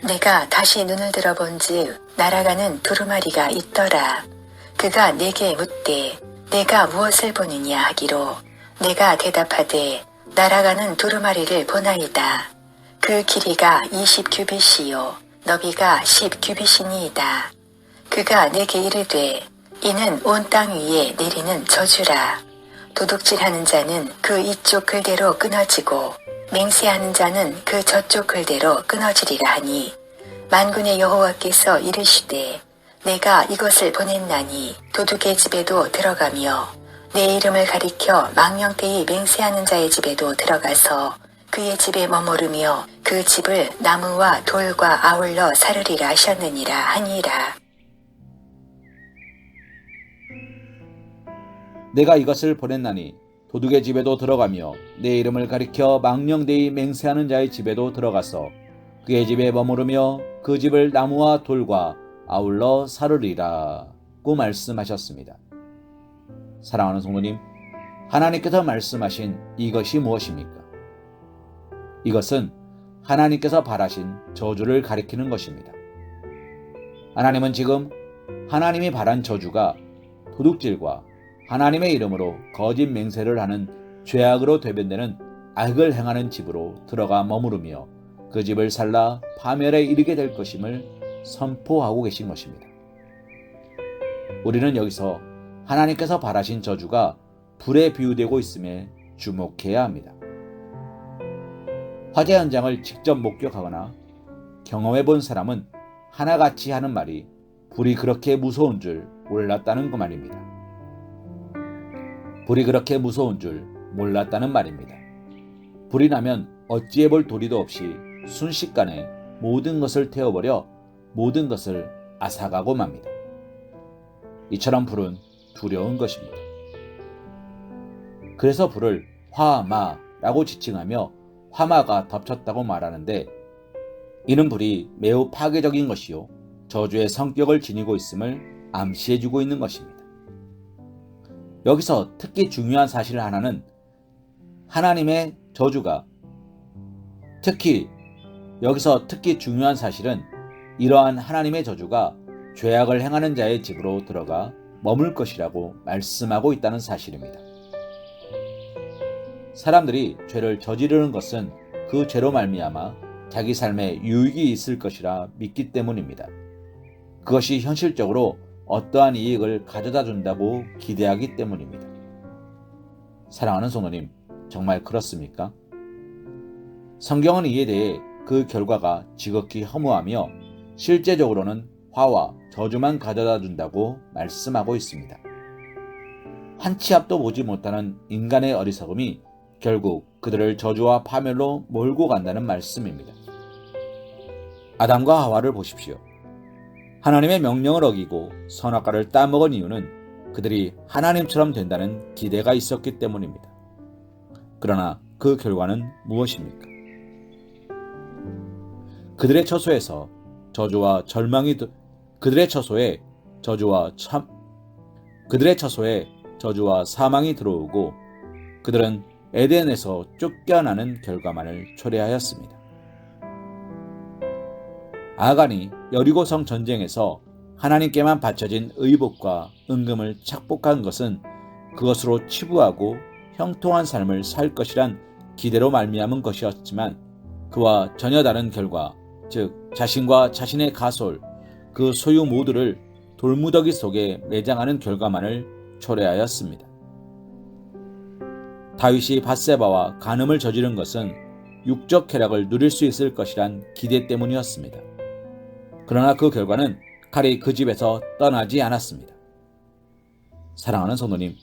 내가 다시 눈을 들어본즉 날아가는 두루마리가 있더라. 그가 내게 묻되 내가 무엇을 보느냐 하기로 내가 대답하되 날아가는 두루마리를 보나이다. 그 길이가 20규빗이요 너비가 10규빗이니이다. 그가 내게 이르되 이는 온 땅 위에 내리는 저주라. 도둑질하는 자는 그 이쪽 글대로 끊어지고 맹세하는 자는 그 저쪽 글대로 끊어지리라 하니 만군의 여호와께서 이르시되 내가 이것을 보냈나니 도둑의 집에도 들어가며 내 이름을 가리켜 망령되이 맹세하는 자의 집에도 들어가서 그의 집에 머무르며 그 집을 나무와 돌과 아울러 사르리라 하셨느니라 하니라. 내가 이것을 보냈나니 도둑의 집에도 들어가며 내 이름을 가리켜 망령되이 맹세하는 자의 집에도 들어가서 그의 집에 머무르며 그 집을 나무와 돌과 아울러 사르리라고 말씀하셨습니다. 사랑하는 성도님, 하나님께서 말씀하신 이것이 무엇입니까? 이것은 하나님께서 바라신 저주를 가리키는 것입니다. 하나님은 지금 하나님이 바란 저주가 도둑질과 하나님의 이름으로 거짓 맹세를 하는 죄악으로 되변되는 악을 행하는 집으로 들어가 머무르며 그 집을 살라 파멸에 이르게 될 것임을 선포하고 계신 것입니다. 우리는 여기서 하나님께서 바라신 저주가 불에 비유되고 있음에 주목해야 합니다. 화재 현장을 직접 목격하거나 경험해 본 사람은 하나같이 하는 말이 불이 그렇게 무서운 줄 몰랐다는 그 말입니다. 불이 그렇게 무서운 줄 몰랐다는 말입니다. 불이 나면 어찌해 볼 도리도 없이 순식간에 모든 것을 태워버려 모든 것을 앗아가고 맙니다. 이처럼 불은 두려운 것입니다. 그래서 불을 화마라고 지칭하며 화마가 덮쳤다고 말하는데 이는 불이 매우 파괴적인 것이요 저주의 성격을 지니고 있음을 암시해주고 있는 것입니다. 여기서 특히 중요한 사실 하나는 하나님의 저주가 특히 중요한 사실은 이러한 하나님의 저주가 죄악을 행하는 자의 집으로 들어가 머물 것이라고 말씀하고 있다는 사실입니다. 사람들이 죄를 저지르는 것은 그 죄로 말미암아 자기 삶에 유익이 있을 것이라 믿기 때문입니다. 그것이 현실적으로 어떠한 이익을 가져다 준다고 기대하기 때문입니다. 사랑하는 성도님, 정말 그렇습니까? 성경은 이에 대해 그 결과가 지극히 허무하며 실제적으로는 화와 저주만 가져다 준다고 말씀하고 있습니다. 한 치 앞도 보지 못하는 인간의 어리석음이 결국 그들을 저주와 파멸로 몰고 간다는 말씀입니다. 아담과 하와를 보십시오. 하나님의 명령을 어기고 선악과를 따먹은 이유는 그들이 하나님처럼 된다는 기대가 있었기 때문입니다. 그러나 그 결과는 무엇입니까? 그들의 처소에 저주와 사망이 들어오고 그들은 에덴에서 쫓겨나는 결과만을 초래하였습니다. 아간이 여리고성 전쟁에서 하나님께만 바쳐진 의복과 은금을 착복한 것은 그것으로 치부하고 형통한 삶을 살 것이란 기대로 말미암은 것이었지만 그와 전혀 다른 결과, 즉 자신과 자신의 가솔, 그 소유 모두를 돌무더기 속에 매장하는 결과만을 초래하였습니다. 다윗이 밧세바와 간음을 저지른 것은 육적 쾌락을 누릴 수 있을 것이란 기대 때문이었습니다. 그러나 그 결과는 칼이 그 집에서 떠나지 않았습니다. 사랑하는 성도님,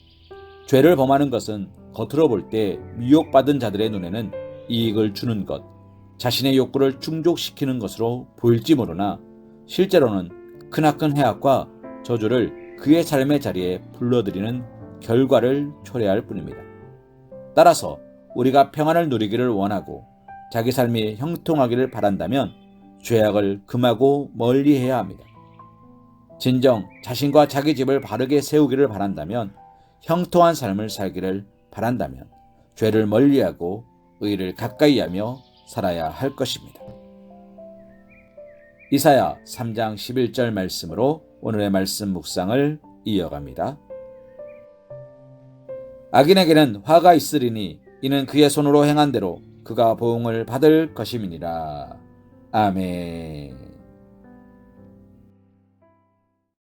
죄를 범하는 것은 겉으로 볼 때 미혹받은 자들의 눈에는 이익을 주는 것, 자신의 욕구를 충족시키는 것으로 보일지 모르나 실제로는 크나큰 해악과 저주를 그의 삶의 자리에 불러들이는 결과를 초래할 뿐입니다. 따라서 우리가 평안을 누리기를 원하고 자기 삶이 형통하기를 바란다면 죄악을 금하고 멀리해야 합니다. 진정 자신과 자기 집을 바르게 세우기를 바란다면, 형통한 삶을 살기를 바란다면 죄를 멀리하고 의를 가까이하며 살아야 할 것입니다. 이사야 3장 11절 말씀으로 오늘의 말씀 묵상을 이어갑니다. 악인에게는 화가 있으리니 이는 그의 손으로 행한 대로 그가 보응을 받을 것임이니라. 아멘.